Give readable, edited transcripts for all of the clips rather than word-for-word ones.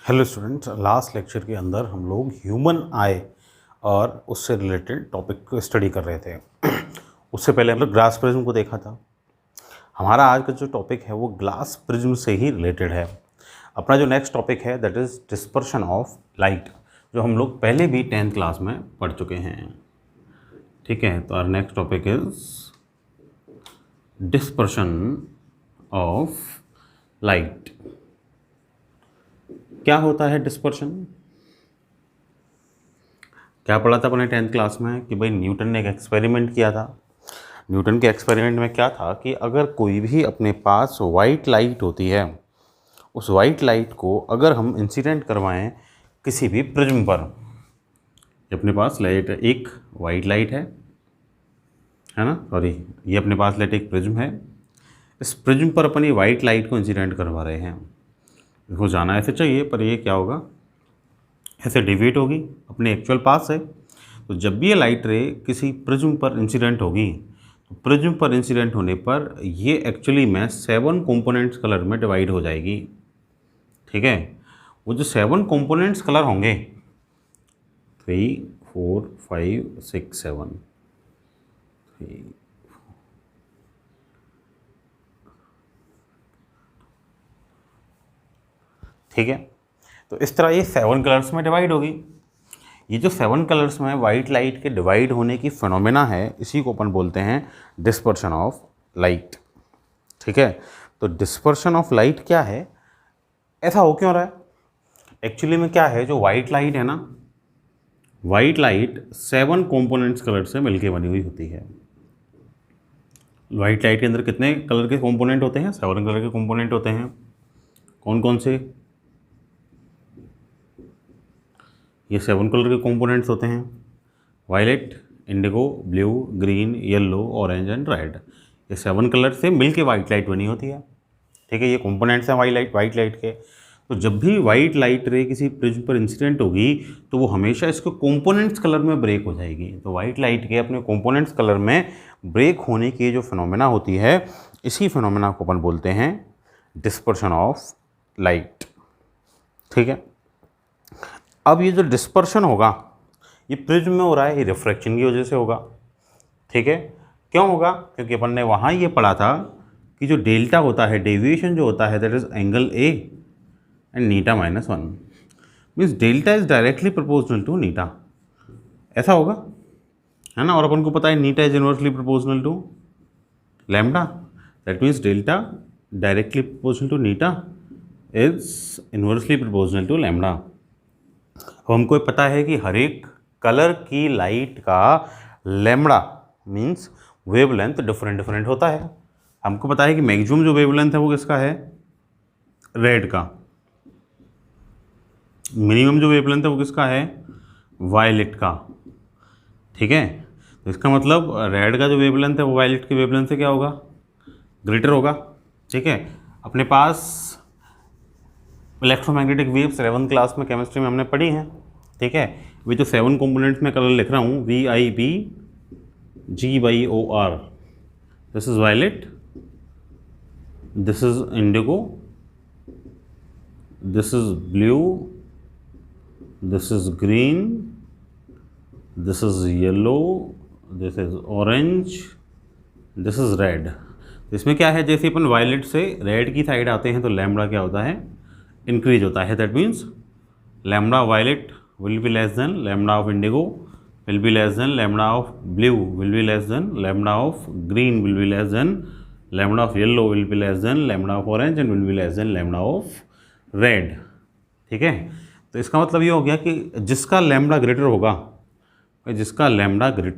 Hello students, last lecture के अंदर हम लोग ह्यूमन आई और उससे रिलेटेड टॉपिक को स्टडी कर रहे थे। उससे पहले हम लोग ग्लास प्रिज्म को देखा था। हमारा आज का जो टॉपिक है वो ग्लास प्रिज्म से ही रिलेटेड है। अपना जो नेक्स्ट टॉपिक है that is dispersion of light, जो हम लोग पहले भी 10th क्लास में पढ़ चुके हैं। ठीक है, तो our next topic is dispersion of light. क्या होता है डिस्पर्शन? क्या पढ़ा था अपने 10th क्लास में कि भाई न्यूटन ने एक एक्सपेरिमेंट किया था। न्यूटन के एक्सपेरिमेंट में क्या था कि अगर कोई भी अपने पास वाइट लाइट होती है, उस वाइट लाइट को अगर हम इंसिडेंट करवाएं किसी भी प्रिज्म पर, अपने पास लाइट एक वाइट लाइट है ना, सॉरी ये अपने पास लाइट एक प्रिज्म है। इस प्रिज्म पर अपनी वाइट लाइट को इंसिडेंट करवा रहे हैं। इसको जाना ऐसे चाहिए, पर ये क्या होगा, ऐसे डिविएट होगी अपने एक्चुअल पाथ से। तो जब भी ये लाइट रे किसी प्रिज्म पर इंसिडेंट होगी, तो प्रिज्म पर इंसिडेंट होने पर ये एक्चुअली में 7 कंपोनेंट्स कलर में डिवाइड हो जाएगी। ठीक है, वो जो 7 कंपोनेंट्स कलर होंगे 3, 4, 5, 6, 7, 3, ठीक है। तो इस तरह ये 7 कलर्स में डिवाइड होगी। ये जो 7 कलर्स में वाइट लाइट के डिवाइड होने की फिनोमेना है, इसी को अपन बोलते हैं डिस्पर्शन ऑफ लाइट। ठीक है, तो डिस्पर्शन ऑफ लाइट क्या है, ऐसा हो क्यों रहा है? एक्चुअली में क्या है, जो वाइट लाइट है ना, वाइट लाइट 7 कंपोनेंट्स कलर से मिलके बनी हुई होती है। वाइट लाइट के अंदर कितने कलर के कंपोनेंट होते हैं? 7 कलर के कंपोनेंट होते हैं। कौन कौन से? ये 7 कलर के कंपोनेंट्स होते हैं, violet, indigo, blue, green, yellow, orange and red. ये 7 कलर से मिलके वाइट लाइट बनी होती है। ठीक है, ये कंपोनेंट्स हैं वाइट लाइट के। तो जब भी वाइट लाइट रे किसी प्रिज्म पर इंसिडेंट होगी, तो वो हमेशा इसके कंपोनेंट्स कलर में ब्रेक हो जाएगी। तो वाइट लाइट के अपने कंपोनेंट्स कलर में ब्रेक होने की जो फिनोमेना होती है, इसी फिनोमेना को अपन बोलते हैं डिस्पर्शन ऑफ लाइट। ठीक है, अब ये जो डिस्पर्शन होगा ये प्रिज्म में हो रहा है, ये रिफ्रैक्शन की वजह से होगा। ठीक है, क्यों होगा? क्योंकि अपन ने वहाँ ये पढ़ा था कि जो डेल्टा होता है, डेविएशन जो होता है, that is angle A and नीटा -1, means delta is directly proportional to नीटा। ऐसा होगा, है ना। और अपन को पता है नीटा is inversely proportional to lambda, that means delta directly proportional to नीटा is inversely proportional to lambda. अब हमको पता है कि हर एक कलर की लाइट का लैम्डा मीन्स वेवलेंथ डिफरेंट होता है। हमको पता है कि मैक्सिमम जो वेवलेंथ है वो किसका है? रेड का। मिनिमम जो वेवलेंथ है वो किसका है? वायलेट का। ठीक है, तो इसका मतलब रेड का जो वेवलेंथ है वो वायलेट की वेवलेंथ से क्या होगा? ग्रेटर होगा। ठीक है, अपने पास इलेक्ट्रोमैग्नेटिक वेव्स 11th क्लास में केमिस्ट्री में हमने पढ़ी हैं। ठीक है, वे जो 7 कंपोनेंट्स में कलर लिख रहा हूँ, VIBGYOR, this is violet, this is indigo, this is blue, this is green, this is yellow, this is orange, this is red. इसमें क्या है, जैसे अपन वायलेट से रेड की साइड आते हैं तो लैम्डा क्या होता है? इंक्रीज होता है। That means lambda violet will be less than lambda of indigo, will be less than lambda of blue, will be less than lambda of green, will be less than lambda of yellow, will be less than lambda of orange and will be less than lambda of red। ठीक है, तो इसका मतलब ये हो गया कि जिसका लैम्डा ग्रेटर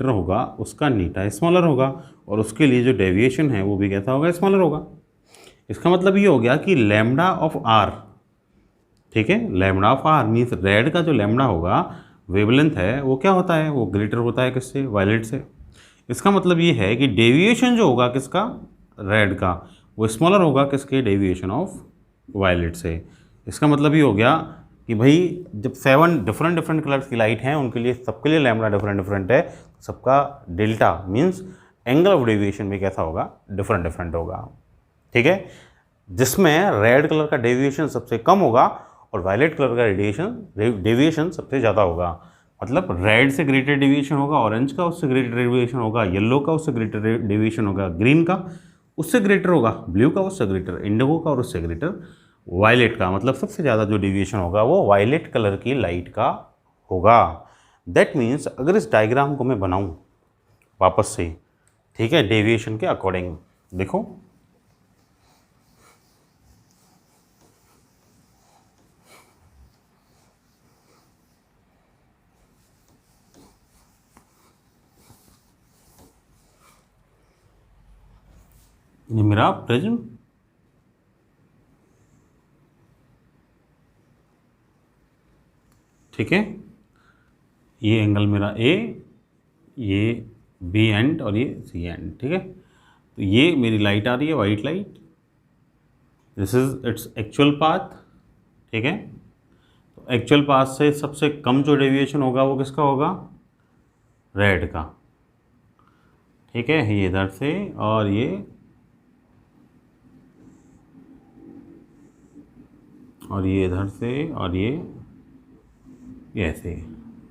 होगा, उसका नीटा स्मॉलर होगा, और उसके लिए जो डेविएशन है वो भी कैसा होगा? स्मॉलर होगा। इसका मतलब ये हो गया कि लैम्डा ऑफ आर, ठीक है, lambda of R means red का जो लैम्डा होगा, वेवलेंथ है, वो क्या होता है? वो ग्रेटर होता है किससे? वायलेट से। इसका मतलब ये है कि डेविएशन जो होगा किसका? रेड का, वो स्मॉलर होगा किसके? डेविएशन ऑफ वायलेट से। इसका मतलब ये हो गया कि भाई जब 7 डिफरेंट कलर्स की लाइट हैं, उनके लिए सबके लिए लैम्डा डिफरेंट है, सबका delta means angle of deviation भी कैसा होगा? डिफरेंट होगा। ठीक है, जिसमें रेड कलर का डेविएशन सबसे कम होगा और वायलेट कलर का डेविएशन सबसे ज़्यादा होगा। मतलब रेड से ग्रेटर डेविएशन होगा, ऑरेंज का उससे ग्रेटर डेविएशन होगा, येलो का उससे ग्रेटर डेविएशन होगा, ग्रीन का उससे ग्रेटर होगा, ब्लू का उससे ग्रेटर, इंडिगो का और उससे ग्रेटर वायलेट का। मतलब सबसे ज़्यादा जो डेविएशन होगा वो वायलेट कलर की लाइट का होगा। दैट मीन्स अगर इस डायग्राम को मैं बनाऊँ वापस से, ठीक है, डेविएशन के अकॉर्डिंग, देखो ये मेरा प्रिज्म, ठीक है, ये एंगल मेरा ए, ये बी एंड और ये सी एंड, ठीक है। तो ये मेरी लाइट आ रही है, white light, this is its actual path, ठीक है। तो एक्चुअल पाथ से सबसे कम जो डेविएशन होगा वो किसका होगा, रेड का, ठीक है, ये इधर से और ये इधर से और ये ऐसे,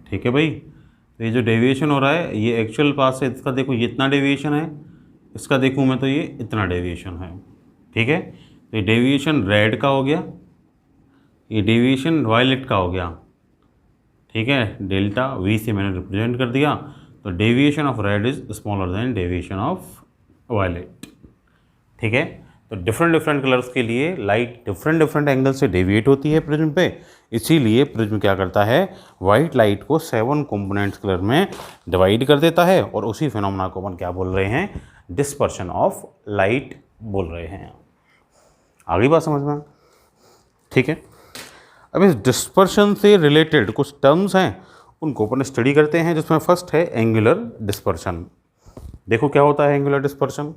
ठीक है भाई। तो ये जो डेविएशन हो रहा है ये एक्चुअल पाथ से, इसका देखो ये इतना डेविएशन है, इसका देखूँ मैं तो ये इतना डेविएशन है, ठीक है। तो ये डेविएशन रेड का हो गया, ये डेविएशन वायलेट का हो गया, ठीक है। डेल्टा वी से मैंने रिप्रेजेंट कर दिया। तो deviation of red is smaller than deviation of violet, ठीक है। तो डिफरेंट कलर्स के लिए लाइट डिफरेंट एंगल से डेविएट होती है प्रिज्म पे, इसीलिए प्रिज्म क्या करता है, वाइट लाइट को 7 कंपोनेंट्स कलर में डिवाइड कर देता है, और उसी फिनोमेना को अपन क्या बोल रहे हैं, डिस्पर्शन ऑफ लाइट बोल रहे हैं। आगे बात समझ में, ठीक है। अब इस डिस्पर्शन से रिलेटेड कुछ टर्म्स हैं, उनको अपन स्टडी करते हैं, जिसमें फर्स्ट है एंगुलर डिस्पर्शन। देखो क्या होता है एंगुलर डिस्पर्शन।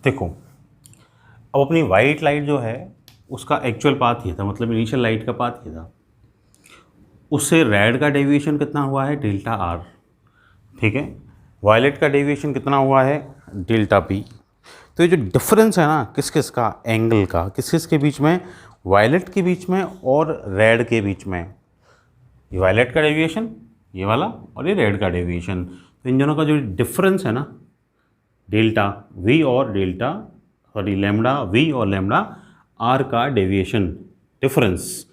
देखो अब अपनी वाइट लाइट जो है उसका एक्चुअल पाथ ये था, मतलब इनिशियल लाइट का पाथ ये था, उससे रेड का डेविएशन कितना हुआ है, डेल्टा आर, ठीक है। वायलेट का डेविएशन कितना हुआ है, डेल्टा पी। तो ये जो डिफरेंस है ना किस किस का, एंगल का, किस किस के बीच में, वायलेट के बीच में और रेड के बीच में। ये वायलेट का डेविएशन ये वाला, और ये रेड का डेविएशन, तो इन दोनों का जो डिफरेंस है ना, डेल्टा वी और डेल्टा लैम्डा वी और लैम्डा आर का डेविएशन डिफरेंस,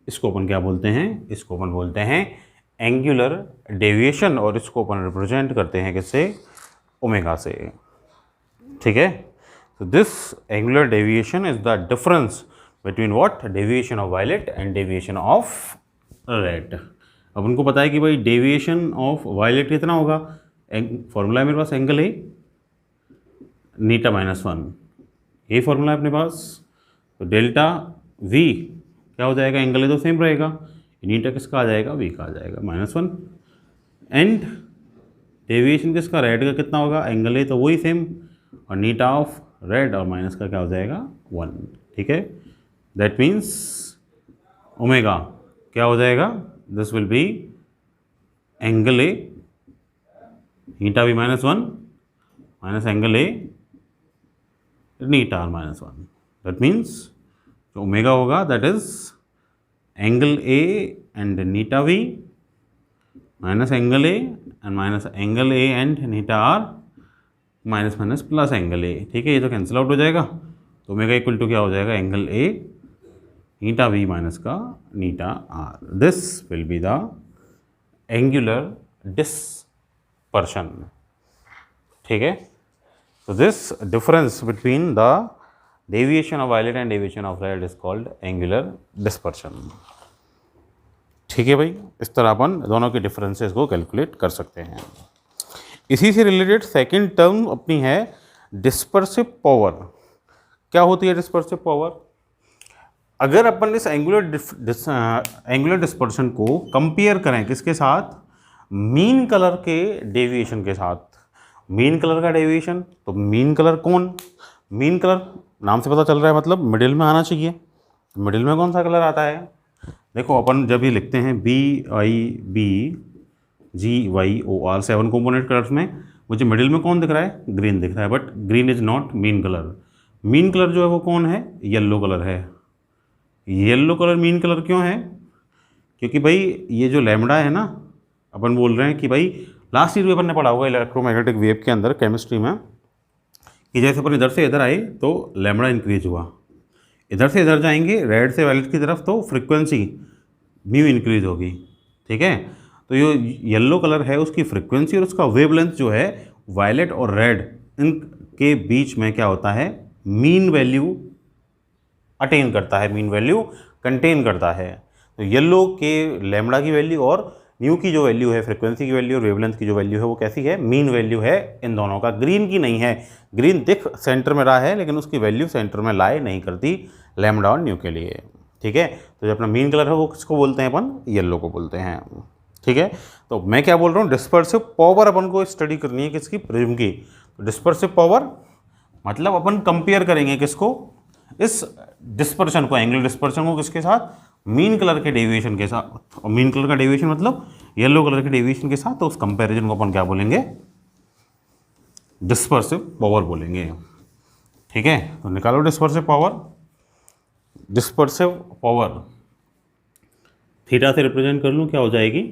इसको अपन क्या बोलते हैं, इसको अपन बोलते हैं एंगुलर डेविएशन, और इसको अपन रिप्रेजेंट करते हैं किससे, ओमेगा से, ठीक है। तो this angular deviation is the difference between what, deviation of violet and deviation of red. अब उनको पता है कि भाई डेविएशन ऑफ वायलेट कितना होगा, फॉर्मूला है मेरे पास, एंगल है नीटा -1, ये फॉर्मूला है अपने पास। तो डेल्टा वी क्या हो जाएगा, एंगल है तो सेम रहेगा, नीटा किसका आ जाएगा, वी का आ जाएगा -1, एंड डेविएशन किसका, रेड का कितना होगा, एंगल है तो वही सेम, और नीटा ऑफ रेड और माइनस का क्या हो जाएगा 1, ठीक है। दैट मीन्स ओमेगा क्या हो जाएगा, this will be angle A Neeta V -1 minus angle A eta R -1। That means जो ओमेगा होगा that is angle A and eta V minus angle A and minus angle A and eta R minus minus plus angle A, ठीक है। ये तो cancel out हो जाएगा, तो omega equal to क्या हो जाएगा, angle A Neeta V minus का नीटा R. This will be the angular dispersion, ठीक है। So this difference between the deviation of violet and deviation of red is called angular dispersion, ठीक है भाई। इस तरह अपन दोनों के डिफरेंसेस को कैलकुलेट कर सकते हैं। इसी से रिलेटेड सेकंड टर्म अपनी है डिस्पर्सिव पावर। क्या होती है डिस्पर्सिव पावर, अगर अपन इस एंगुलर डिस्पर्शन को कंपेयर करें किसके साथ, मीन कलर के डेविएशन के साथ। मीन कलर का डेविएशन, तो मीन कलर कौन, मीन कलर नाम से पता चल रहा है, मतलब मिडिल में आना चाहिए। मिडिल में कौन सा कलर आता है? देखो अपन जब ये लिखते हैं BIBGYOR 7 कंपोनेंट कलर्स में, मुझे मिडिल में कौन दिख रहा है? ग्रीन दिख रहा है, but green is not mean colour. Mean colour जो है वो कौन है? येलो कलर है। येलो कलर मीन कलर क्यों है? क्योंकि भाई ये जो लैम्डा है ना, अपन बोल रहे हैं कि भाई लास्ट ईयर में अपन ने पढ़ा होगा इलेक्ट्रोमैग्नेटिक वेव के अंदर केमिस्ट्री में, कि जैसे अपन इधर से इधर आए तो लैम्डा इंक्रीज हुआ, इधर से इधर जाएंगे रेड से वायलेट की तरफ तो फ्रिक्वेंसी म्यू इंक्रीज होगी। ठीक है, तो ये येलो कलर है उसकी फ्रिक्वेंसी और उसका वेवलेंथ जो है वायलेट और रेड इनके बीच में क्या होता है? मीन वैल्यू अटेन करता है, मीन वैल्यू कंटेन करता है। तो येलो के लैम्डा की वैल्यू और म्यू की जो वैल्यू है, फ्रिक्वेंसी की वैल्यू और वेवलेंथ की जो वैल्यू है वो कैसी है? मीन वैल्यू है इन दोनों का। ग्रीन की नहीं है, ग्रीन दिख सेंटर में रहा है लेकिन उसकी वैल्यू सेंटर में लाए नहीं करती लैम्डा और न्यू के लिए। ठीक है, तो जो अपना मीन कलर है वो किसको बोलते हैं अपन? येलो को बोलते हैं। ठीक है, तो मैं क्या बोल रहा हूँ, डिस्पर्सिव पावर अपन को स्टडी करनी है किसकी? प्रिज्म की। तो डिस्पर्सिव पावर मतलब अपन कंपेयर करेंगे किसको? इस डिस्पर्शन को, एंगुलर डिस्पर्शन को किसके साथ? मीन कलर के डेविएशन के साथ। और मीन कलर का डेविएशन मतलब येलो कलर के डेविएशन के साथ, तो उस कंपैरिजन को अपन क्या बोलेंगे? डिस्पर्सिव पावर बोलेंगे। ठीक है, तो निकालो dispersive power. Dispersive power theta से रिप्रेजेंट कर लूँ, क्या हो जाएगी?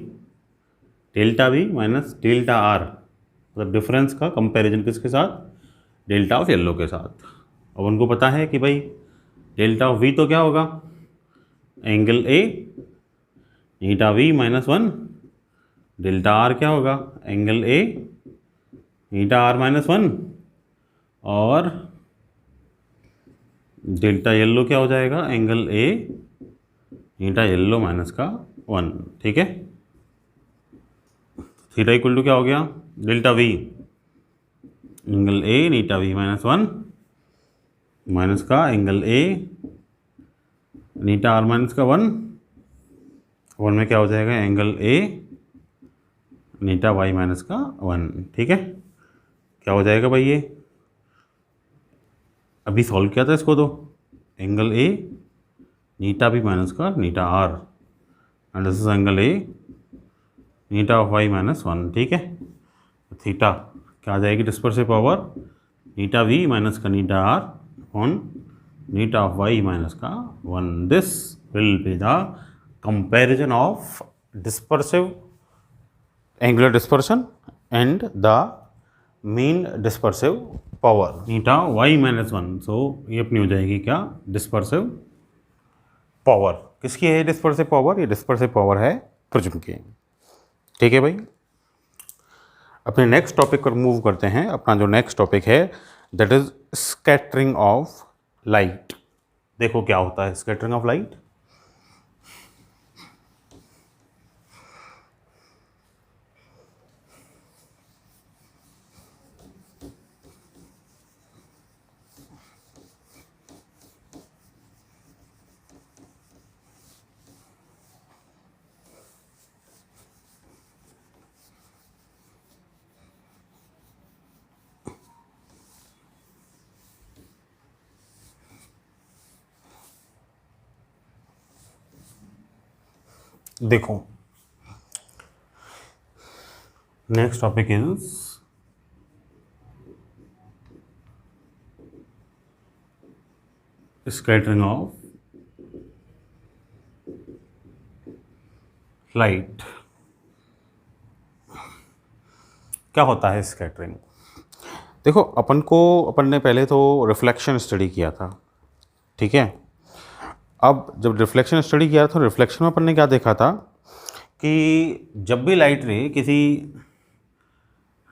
Delta V minus delta R, मतलब डिफरेंस का कंपैरिजन किसके साथ? डेल्टा ऑफ येलो के साथ। अब उनको पता है कि भाई डेल्टा ऑफ V तो क्या होगा? एंगल A नीटा V माइनस 1, डेल्टा R क्या होगा? एंगल A नीटा R माइनस 1, और डेल्टा येलो क्या हो जाएगा? Angle A Neeta yellow minus का 1। ठीक है, थीटा इक्वल टू क्या हो गया? डेल्टा V एंगल A नीटा V माइनस 1 माइनस का एंगल A नीटा R माइनस का 1 में क्या हो जाएगा? एंगल A नीटा Y माइनस का 1। ठीक है, क्या हो जाएगा भाई? ये अभी सॉल्व किया था इसको, तो angle A Neeta B minus का नीटा R and this is angle A Neeta of Y minus 1। ठीक है, थीटा क्या आ जाएगी? डिस्पर्सिव पावर नीटा V माइनस का नीटा R on Neeta of Y माइनस का 1। This will be the comparison of dispersive angular dispersion and the mean dispersive power Neeta Y minus 1। सो ये अपनी हो जाएगी क्या? Dispersive power. किसकी है डिस्पर्सिव पावर? ये डिस्पर्सिव पावर है प्रिज्म की। ठीक है भाई, अपने नेक्स्ट टॉपिक पर मूव करते हैं। अपना जो नेक्स्ट टॉपिक है that is scattering of light. देखो क्या होता है स्कैटरिंग ऑफ लाइट। देखो next topic is scattering of light. क्या होता है स्कैटरिंग? देखो अपन ने पहले तो रिफ्लेक्शन स्टडी किया था। ठीक है, अब जब रिफ्लेक्शन स्टडी किया था, रिफ्लेक्शन में अपन ने क्या देखा था कि जब भी लाइट रे किसी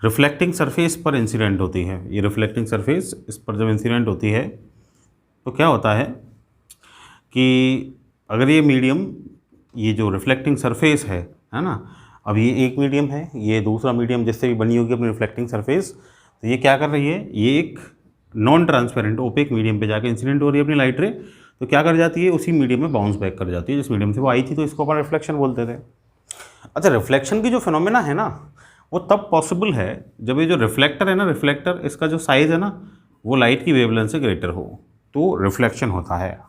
रिफ्लेक्टिंग सरफेस पर इंसिडेंट होती है, ये रिफ्लेक्टिंग सरफेस इस पर जब इंसिडेंट होती है तो क्या होता है कि अगर ये मीडियम, ये जो रिफ्लेक्टिंग सरफेस है ना, अब ये एक मीडियम है, ये दूसरा मीडियम जिससे भी बनी होगी अपनी रिफ्लेक्टिंग सरफेस, तो ये क्या कर रही है? ये एक नॉन ट्रांसपेरेंट ओपेक मीडियम पे जाकर इंसिडेंट हो रही है अपनी लाइट रे, तो क्या कर जाती है? उसी मीडियम में बाउंस बैक कर जाती है जिस मीडियम से वो आई थी, तो इसको अपन रिफ्लेक्शन बोलते थे। अच्छा, रिफ्लेक्शन की जो फिनोमेना है ना, वो तब पॉसिबल है जब ये जो रिफ्लेक्टर है ना, रिफ्लेक्टर इसका जो साइज़ है ना वो लाइट की वेवलेंथ से ग्रेटर हो तो रिफ्लेक्शन होता है।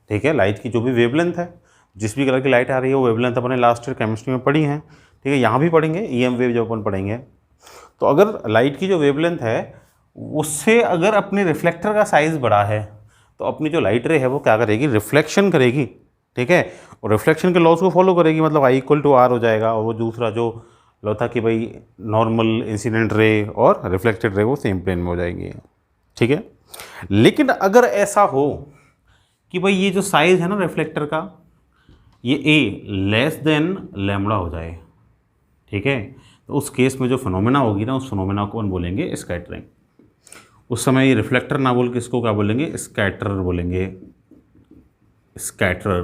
ठीक है, लाइट की जो भी वेवलेंथ है, जिस भी कलर की लाइट आ रही है वो वेवलेंथ अपने लास्ट ईयर केमिस्ट्री में पढ़ी है। ठीक है, यहाँ भी पढ़ेंगे EM वेव जब अपन पढ़ेंगे। तो अगर लाइट की जो वेवलेंथ है उससे अगर अपने रिफ्लेक्टर का साइज़ बड़ा है तो अपनी जो लाइट रे है वो क्या करेगी, रिफ्लेक्शन करेगी। ठीक है, और रिफ्लेक्शन के लॉज को फॉलो करेगी, मतलब I=R हो जाएगा। और वो दूसरा जो लॉ था कि भाई नॉर्मल इंसिडेंट रे और रिफ्लेक्टेड रे वो सेम प्लेन में हो जाएंगी। ठीक है, लेकिन अगर ऐसा हो कि भाई ये जो साइज़ है ना रिफ्लेक्टर का, ये A लेस देन लैम्बडा हो जाए, ठीक है, तो उस केस में जो फिनोमेना होगी ना, उस फिनोमेना को हम बोलेंगे स्कैटरिंग। उस समय ये रिफ्लेक्टर ना बोल के इसको क्या बोलेंगे, स्कैटरर बोलेंगे, स्कैटरर।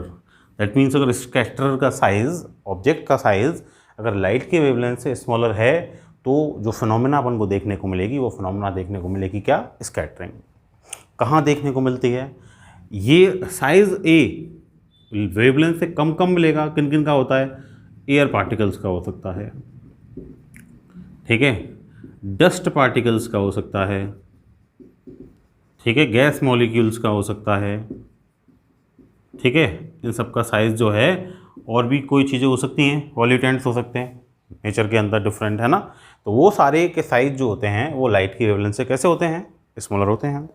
दैट मीन्स अगर स्कैटरर का साइज़, ऑब्जेक्ट का साइज़ अगर लाइट के वेवलेंथ से स्मॉलर है तो जो फिनोमेना अपन को देखने को मिलेगी वो फिनोमेना देखने को मिलेगी क्या, स्कैटरिंग। कहाँ देखने को मिलती है ये साइज़ A वेवलेंथ से कम कम मिलेगा, किन किन का होता है, एयर पार्टिकल्स का हो सकता है, ठीक है, डस्ट पार्टिकल्स का हो सकता है, ठीक है, गैस मॉलिक्यूल्स का हो सकता है, ठीक है, इन सब का साइज़ जो है, और भी कोई चीज़ें हो सकती हैं, पॉल्यूटेंट्स हो सकते हैं नेचर के अंदर डिफरेंट, है ना। तो वो सारे के साइज़ जो होते हैं वो लाइट की वेवलेंथ से कैसे होते हैं, स्मॉलर होते हैं।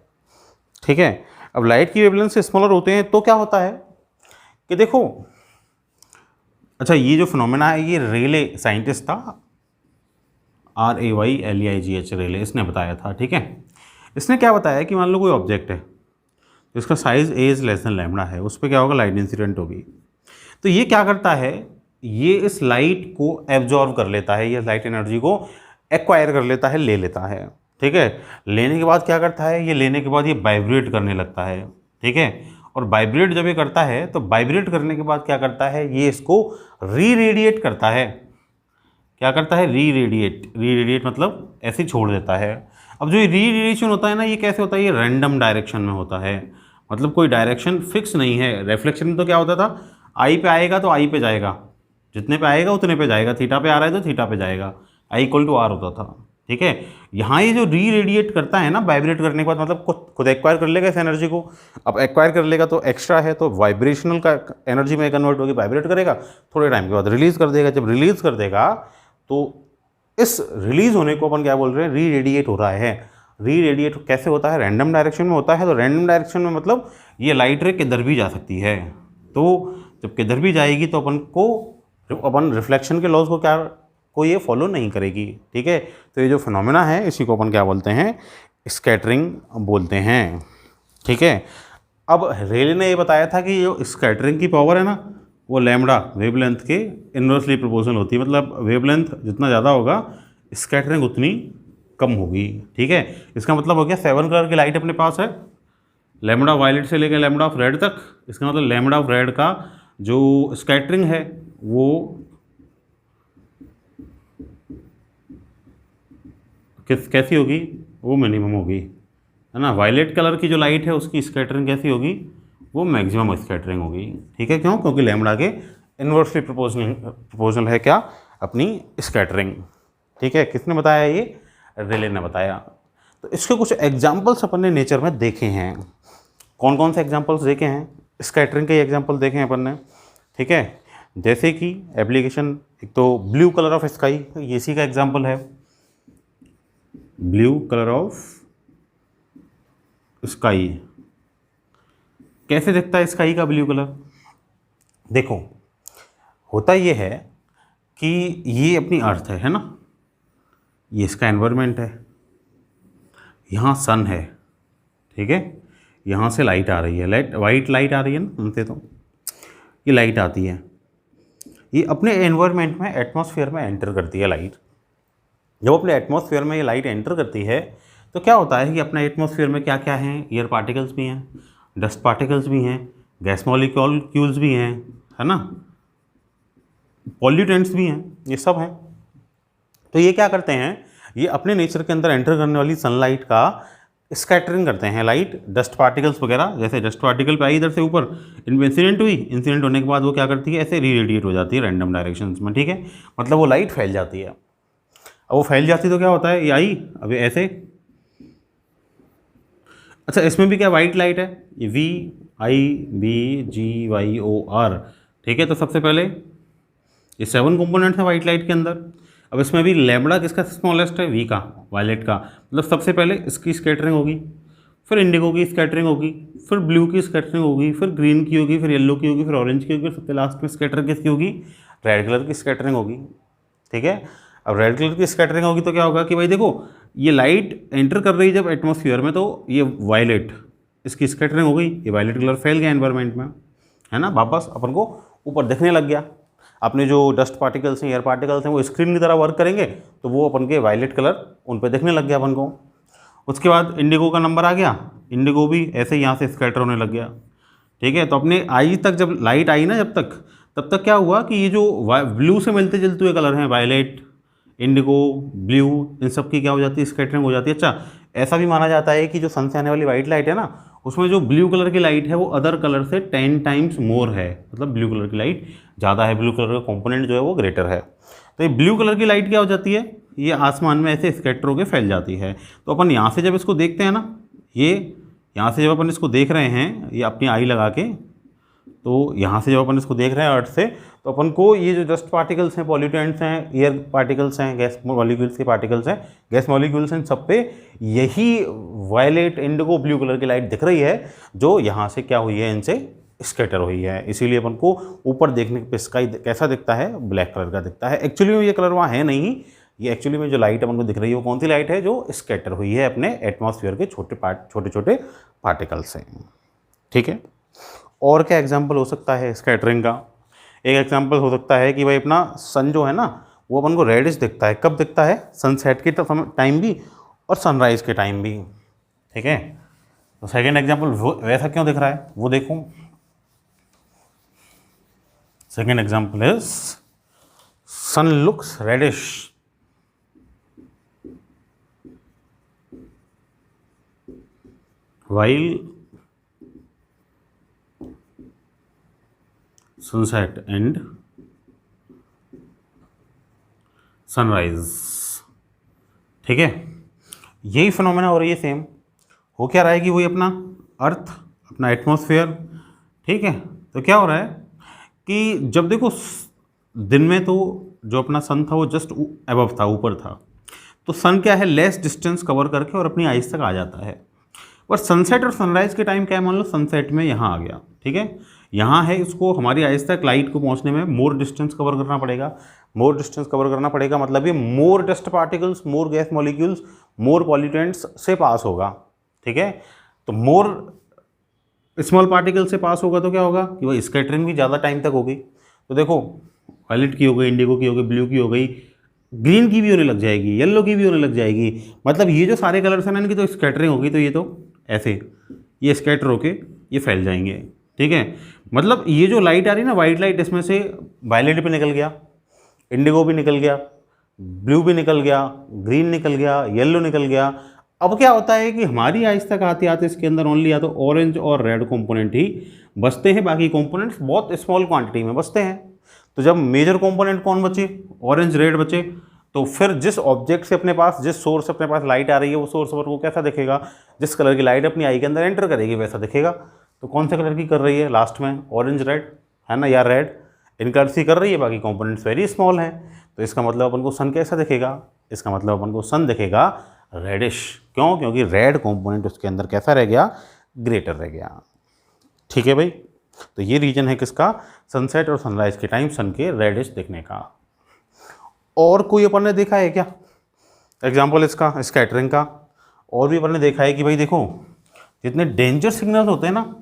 ठीक है, अब लाइट की वेवलेंथ से स्मॉलर होते हैं तो क्या होता है कि देखो, अच्छा ये जो फिनोमेना है ये रेले साइंटिस्ट था, RAYLEIGH रेले, इसने बताया था। ठीक है, इसने क्या बताया कि मान लो कोई ऑब्जेक्ट है जिसका size A is less than lambda है, उस पर क्या होगा, लाइट इंसिडेंट होगी। तो ये क्या करता है, ये इस लाइट को एब्जॉर्ब कर लेता है, ये लाइट एनर्जी को एक्वायर कर लेता है, ले लेता है। ठीक है, लेने के बाद क्या करता है, ये लेने के बाद ये वाइब्रेट करने लगता है। ठीक है, और वाइब्रेट जब ये करता है तो वाइब्रेट करने के बाद क्या करता है, ये इसको री रेडिएट करता है। क्या करता है, री रेडिएट मतलब ऐसे छोड़ देता है। अब जो ये री रेडिएशन होता है ना, ये कैसे होता है, ये रैंडम डायरेक्शन में होता है, मतलब कोई डायरेक्शन फिक्स नहीं है। रिफ्लेक्शन में तो क्या होता था, आई पे आएगा तो आई पे जाएगा, जितने पे आएगा उतने पे जाएगा, थीटा पे आ रहा है तो थीटा पे जाएगा, I=R होता था। ठीक है, यहाँ ये जो री रेडिएट करता है ना, वाइब्रेट करने के बाद मतलब खुद एक्वायर कर लेगा इस एनर्जी को। अब एक्वायर कर लेगा तो एक्स्ट्रा है, तो वाइब्रेशनल का एनर्जी में कन्वर्ट होगी, वाइब्रेट करेगा, थोड़े टाइम के बाद रिलीज़ कर देगा। जब रिलीज़ कर देगा तो इस रिलीज़ होने को अपन क्या बोल रहे हैं, री रेडिएट हो रहा है। री रेडिएट कैसे होता है, रैंडम डायरेक्शन में होता है। तो रैंडम डायरेक्शन में मतलब ये लाइट रे किधर भी जा सकती है, तो जब किधर भी जाएगी तो अपन रिफ्लेक्शन के लॉज को ये फॉलो नहीं करेगी। ठीक है, तो ये जो फिनोमेना है इसी को अपन क्या बोलते हैं, स्कैटरिंग बोलते हैं। ठीक है, अब रेले ने ये बताया था कि जो स्कैटरिंग की पावर है ना, वो लैम्बडा वेवलेंथ के इन्वर्सली प्रोपोर्शनल होती है, मतलब वेवलेंथ जितना ज़्यादा होगा स्कैटरिंग उतनी कम होगी। ठीक है, इसका मतलब हो गया 7 कलर की लाइट अपने पास है, लैम्बडा वायलेट से लेकर लैम्बडा ऑफ रेड तक। इसका मतलब लैम्बडा ऑफ रेड का जो स्कैटरिंग है वो कैसी होगी, वो मिनिमम होगी, है ना। वायलेट कलर की जो लाइट है उसकी स्कैटरिंग कैसी होगी, वो मैक्सिमम स्कैटरिंग होगी। ठीक है, क्यों, क्योंकि लैम्बडा के इन्वर्सली प्रोपोर्शनल है क्या, अपनी स्कैटरिंग। ठीक है, किसने बताया, ये रेले ने बताया। तो इसके कुछ एग्जाम्पल्स अपन ने नेचर में देखे हैं। कौन कौन से एग्जाम्पल्स देखे हैं, स्कैटरिंग के एग्जाम्पल देखे हैं अपन ने। ठीक है, जैसे कि एप्लीकेशन, एक तो ब्लू कलर ऑफ स्काई, ये इसी का एग्जाम्पल है, ब्लू कलर ऑफ स्काई। कैसे दिखता है स्काई का ब्लू कलर, देखो होता ये है कि ये अपनी अर्थ है ना, ये इसका एनवायरनमेंट है, यहाँ सन है, ठीक है, यहाँ से लाइट आ रही है, वाइट लाइट आ रही है ना हमसे, तो ये लाइट आती है, ये अपने एनवायरनमेंट में एटमॉस्फेयर में एंटर करती है लाइट। जब अपने एटमॉस्फेयर में ये लाइट एंटर करती है तो क्या होता है कि अपने एटमॉस्फेयर में क्या क्या हैं, एयर पार्टिकल्स भी हैं, डस्ट पार्टिकल्स भी हैं, गैस मॉलिक्यूल्स भी हैं, है ना, पॉल्यूटेंट्स भी हैं, ये सब हैं। तो ये क्या करते हैं, ये अपने नेचर के अंदर एंटर करने वाली सनलाइट का स्कैटरिंग करते हैं, लाइट डस्ट पार्टिकल्स वगैरह। जैसे डस्ट पार्टिकल पे आई इधर से ऊपर, इनमें इंसिडेंट हुई, इंसिडेंट होने के बाद वो क्या करती है, ऐसे री रेडिएट हो जाती है रैंडम डायरेक्शंस में। ठीक है, मतलब वो लाइट फैल जाती है। अब वो फैल जाती तो क्या होता है, ये आई अब ऐसे अच्छा, इसमें भी क्या वाइट लाइट है, ये VIBGYOR, ठीक है। तो सबसे पहले ये 7 कंपोनेंट्स हैं वाइट लाइट के अंदर। अब इसमें भी लैम्बडा किसका स्मॉलेस्ट है, V का, वायलेट का। मतलब सबसे पहले इसकी स्कैटरिंग होगी, फिर इंडिगो की स्कैटरिंग होगी, फिर ब्लू की स्कैटरिंग होगी, फिर ग्रीन की होगी, फिर येलो की होगी, फिर ऑरेंज की होगी, सबसे लास्ट में स्कैटरिंग किसकी होगी, रेड कलर की स्कैटरिंग होगी, ठीक है। अब रेड कलर की स्कैटरिंग होगी तो क्या होगा कि भाई देखो, ये लाइट एंटर कर रही है जब एटमॉस्फेयर में, तो ये वायलेट, इसकी स्कैटरिंग हो गई, ये वायलेट कलर फैल गया एनवायरनमेंट में, है ना, वापस अपन को ऊपर दिखने लग गया। अपने जो डस्ट पार्टिकल्स हैं, एयर पार्टिकल्स हैं, वो स्क्रीन की तरह वर्क करेंगे, तो वो अपन के वायलेट कलर उन पर दिखने लग गया अपन को। उसके बाद इंडिगो का नंबर आ गया, इंडिगो भी ऐसे ही यहाँ से स्कैटर होने लग गया, ठीक है। तो अपने आई तक जब लाइट आई ना, जब तक, तब तक क्या हुआ कि ये जो ब्लू से मिलते जुलते हुए कलर हैं, वायलेट, इंडिगो, ब्लू, इन सब की क्या हो जाती है, स्कैटरिंग हो जाती है। अच्छा, ऐसा भी माना जाता है कि जो सन से आने वाली वाइट लाइट है ना, उसमें जो ब्लू कलर की लाइट है वो अदर कलर से 10 टाइम्स मोर है, मतलब ब्लू कलर की लाइट ज़्यादा है, ब्लू कलर का कंपोनेंट जो है वो ग्रेटर है। तो ये ब्लू कलर की लाइट क्या हो जाती है, ये आसमान में ऐसे स्कैटर होकर फैल जाती है। तो अपन यहाँ से जब इसको देखते हैं ना, ये यहाँ से जब अपन इसको देख रहे हैं, ये अपनी आई लगा के, तो यहाँ से जब अपन इसको देख रहे हैं अर्थ से, तो अपन को ये जो डस्ट पार्टिकल्स हैं, पॉल्यूटेंट्स हैं, एयर पार्टिकल्स हैं, गैस मॉलिक्यूल्स के पार्टिकल्स हैं, गैस मॉलिक्यूल्स हैं, सब पे यही वायलेट, इंडिगो, ब्लू कलर की लाइट दिख रही है, जो यहाँ से क्या हुई है, इनसे स्कैटर हुई है। इसीलिए अपन को ऊपर देखने पे स्काई कैसा दिखता है, ब्लैक कलर का दिखता है। एक्चुअली में ये कलर वहाँ है नहीं, ये एक्चुअली में जो लाइट अपन को दिख रही है वो कौन सी लाइट है, जो स्कैटर हुई है अपने एटमॉस्फेयर के छोटे छोटे पार्टिकल्स से, ठीक है। और क्या एग्जाम्पल हो सकता है स्कैटरिंग का, एक एग्जाम्पल हो सकता है कि भाई अपना सन जो है ना, वो अपन को रेडिश दिखता है। कब दिखता है, सनसेट के टाइम भी और सनराइज़ के टाइम भी, ठीक है। तो सेकेंड एग्जाम्पल वैसा क्यों दिख रहा है, वो देखो। Second example is sun looks reddish while sunset and sunrise, ठीक है। यही फिनोमेना हो रही है सेम। हो क्या रहा है कि वही अपना अर्थ, अपना एटमॉस्फेयर, ठीक है। तो क्या हो रहा है कि जब देखो दिन में तो जो अपना सन था वो जस्ट अबव था, ऊपर था, तो सन क्या है, लेस डिस्टेंस कवर करके और अपनी आइज तक आ जाता है। और सनसेट और सनराइज़ के टाइम क्या है, मान लो सनसेट में यहाँ आ गया, ठीक है, यहाँ है, इसको हमारी आइज तक लाइट को पहुँचने में मोर डिस्टेंस कवर करना पड़ेगा। मोर डिस्टेंस कवर करना पड़ेगा मतलब ये मोर डस्ट पार्टिकल्स, मोर गैस मॉलिक्यूल्स, मोर पॉल्यूटेंट्स से पास होगा, ठीक है। तो मोर स्मॉल पार्टिकल से पास होगा तो क्या होगा कि वह स्कैटरिंग भी ज़्यादा टाइम तक होगी। तो देखो, वायलेट की हो गई, इंडिगो की हो गई, ब्लू की हो गई, ग्रीन की भी होने लग जाएगी, येलो की भी होने लग जाएगी। मतलब ये जो सारे कलर्स हैं ना, इनकी तो स्कैटरिंग होगी, तो ये तो ऐसे ये स्कैटर होके ये फैल जाएंगे, ठीक है। मतलब ये जो लाइट आ रही है ना, वाइट लाइट, इसमें से वायलेट भी निकल गया, इंडिगो भी निकल गया, ब्लू भी निकल गया, ग्रीन निकल गया, येलो निकल गया। अब क्या होता है कि हमारी आइज तक आते आते इसके अंदर ओनली या तो ऑरेंज और रेड कंपोनेंट ही बचते हैं, बाकी कंपोनेंट्स बहुत स्मॉल क्वांटिटी में बचते हैं। तो जब मेजर कंपोनेंट कौन बचे, ऑरेंज रेड बचे, तो फिर जिस ऑब्जेक्ट से अपने पास, जिस सोर्स से अपने पास लाइट आ रही है, वो सोर्स पर वो कैसा दिखेगा, जिस कलर की लाइट अपनी आई के अंदर एंटर करेगी वैसा दिखेगा। तो कौन से कलर की कर रही है लास्ट में, ऑरेंज रेड, है ना, या रेड, इन कलर से कर रही है, बाकी कंपोनेंट्स वेरी स्मॉल हैं। तो इसका मतलब अपन को सन कैसा दिखेगा, इसका मतलब अपन को सन दिखेगा रेडिश। क्यों, क्योंकि रेड कंपोनेंट उसके अंदर कैसा रह गया, ग्रेटर रह गया, ठीक है भाई। तो ये रीजन है किसका, सनसेट और सनराइज के टाइम सन के रेडिश दिखने का। और कोई अपन ने देखा है क्या एग्जाम्पल इसका, स्कैटरिंग का? और भी अपन ने देखा है कि भाई देखो, जितने डेंजर सिग्नल्स होते हैं ना,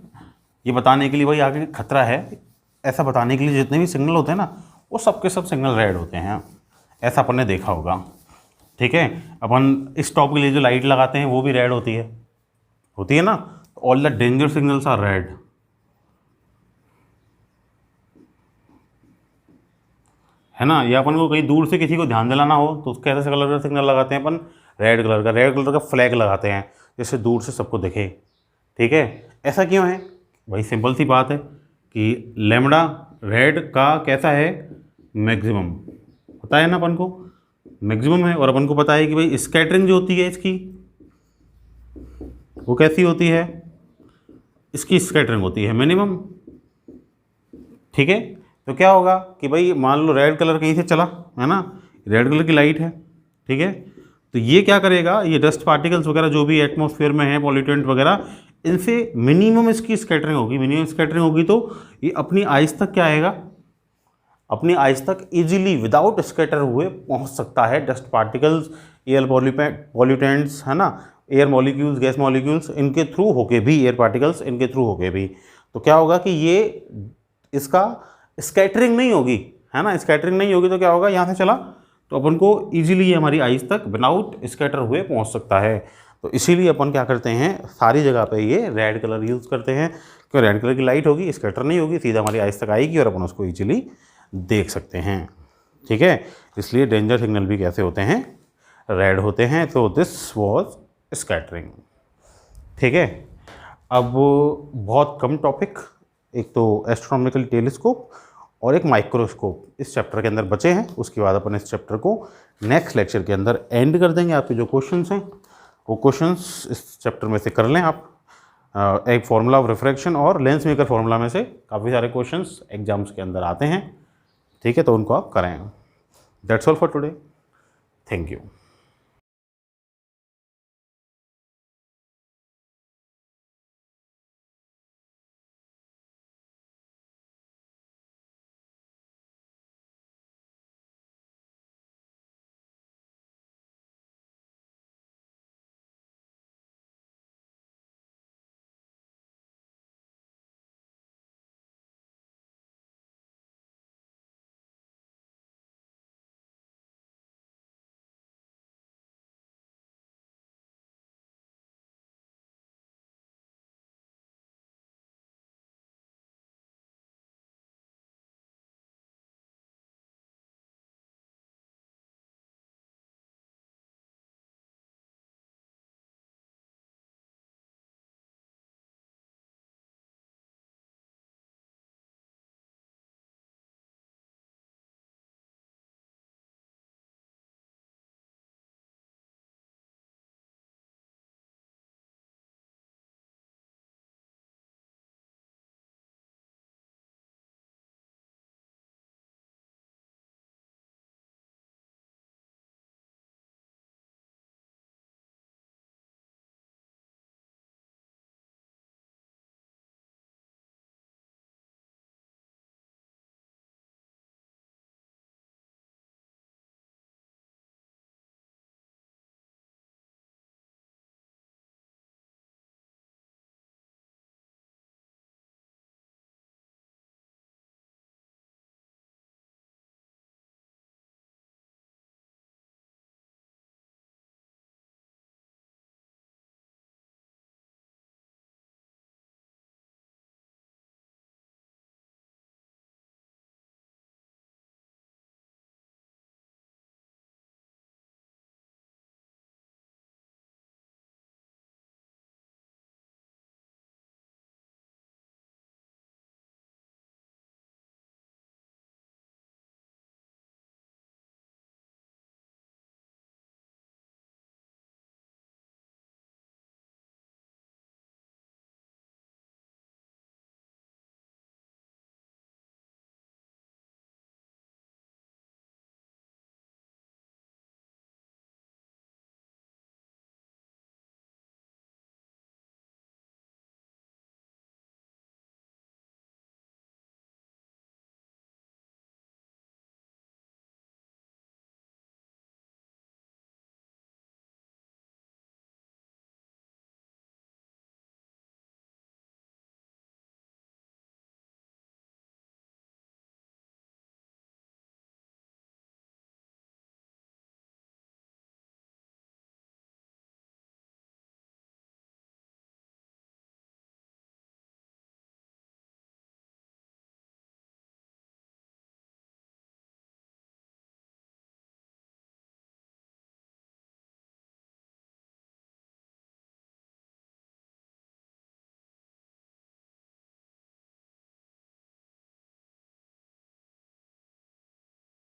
ये बताने के लिए भाई आगे खतरा है, ऐसा बताने के लिए जितने भी सिग्नल होते हैं ना, वो सब के सब सिग्नल रेड होते हैं, ऐसा अपन ने देखा होगा, ठीक है। अपन स्टॉप के लिए जो लाइट लगाते हैं वो भी रेड होती है ना। All the danger signals are red, है ना। या अपन को कहीं दूर से किसी को ध्यान दिलाना हो तो उसके ऐसे कलर का सिग्नल लगाते हैं अपन, रेड कलर का फ्लैग लगाते हैं, जिससे दूर से सबको दिखे, ठीक है। ऐसा क्यों है भाई, सिंपल सी बात है कि लैम्बडा रेड का कैसा है, मैक्सिमम, पता है ना अपन को, मैक्सिमम है। और अपन को पता है कि भाई स्कैटरिंग जो होती है इसकी, वो कैसी होती है, इसकी स्कैटरिंग होती है मिनिमम। ठीक है, तो क्या होगा कि भाई मान लो रेड कलर कहीं से चला, है ना, रेड कलर की लाइट है, ठीक है, तो ये क्या करेगा, ये डस्ट पार्टिकल्स वगैरह जो भी एटमॉस्फेयर में है, पॉल्यूटेंट वगैरह, इनसे मिनिमम इसकी स्कैटरिंग होगी। मिनिमम स्कैटरिंग होगी तो ये अपनी आइज तक क्या आएगा, अपनी आइज तक इजीली विदाउट स्कैटर हुए पहुंच सकता है। डस्ट पार्टिकल्स, एयर पॉल्यूटेंट्स, है ना, एयर मॉलिक्यूल्स, गैस मॉलिक्यूल्स, इनके थ्रू होके भी, एयर पार्टिकल्स इनके थ्रू होके भी, तो क्या होगा कि ये इसका स्कैटरिंग नहीं होगी, है ना, स्कैटरिंग नहीं होगी तो क्या होगा, यहाँ से चला तो अपन को ईजिली ये हमारी आइज तक विदाउट स्कैटर हुए पहुँच सकता है। तो इसीलिए अपन क्या करते हैं, सारी जगह पे ये रेड कलर यूज़ करते हैं, क्योंकि रेड कलर की लाइट होगी, स्कैटर नहीं होगी, सीधा हमारी आइज तक आएगी और अपन उसको ईजिली देख सकते हैं। ठीक है, इसलिए डेंजर सिग्नल भी कैसे होते हैं, रेड होते हैं। तो दिस वाज स्कैटरिंग। ठीक है, अब बहुत कम टॉपिक, एक तो एस्ट्रोनॉमिकल टेलीस्कोप और एक माइक्रोस्कोप इस चैप्टर के अंदर बचे हैं। उसके बाद अपन इस चैप्टर को नेक्स्ट लेक्चर के अंदर एंड कर देंगे। आपके जो क्वेश्चंस हैं वो क्वेश्चंस इस चैप्टर में से कर लें आप। एक फार्मूला ऑफ रिफ्रैक्शन और लेंस मेकर फार्मूला में से काफ़ी सारे क्वेश्चंस एग्जाम्स के अंदर आते हैं। ठीक है, तो उनको आप करें। That's all for today, thank you.